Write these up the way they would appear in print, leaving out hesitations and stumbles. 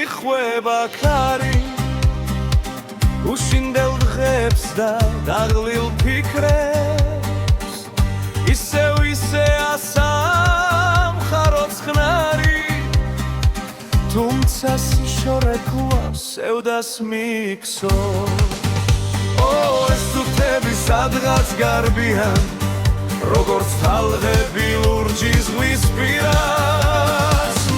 მიხვება ქარი უშინდელ დღებს და დაღლილ ფიქრებს ისევ ასამხარო ცხნარი თუმცა სიშორე კლავს სევდას მიქსოს ეს თუთები სადღაც გარბიან როგორც თალღები ლურჯი ზღვისპირას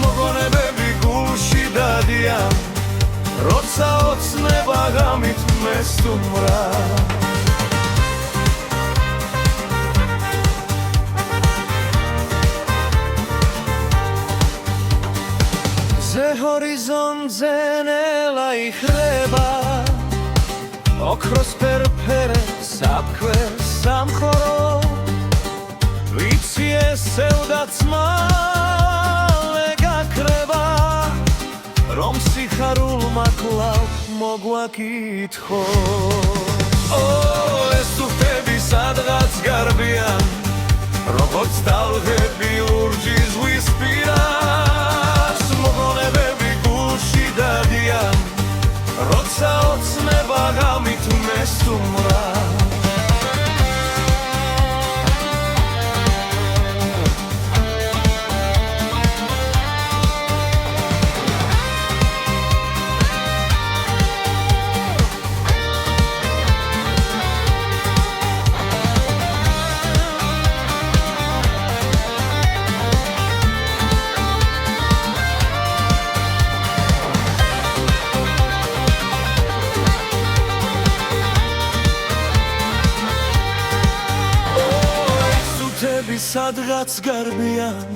მოგონებები გულში დადიან როცა ოცნება გამით მესტუმრა ზე ჰორიზონტზე ნელა იხრება ოქროს ფერფერე საფქვეს სამხორო ვიცი ესევდაც მალე გაქრება რომ სიხარულმა კლავ მოგვაკითხო ეს თუთები სადღაც გარბიან როგორც ტალღები ლურჯი ზღვისპირას მოგონებები გულში დადიან როცა ოცნება გამით მესტუმრა სადღაც გარბიან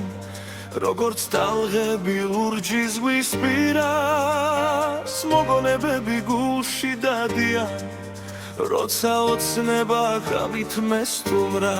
როგორც ტალღები ლურჯი ზღვისპირას მოგონებები გულში დადიან როცა ოცნება გამით მესტუმრა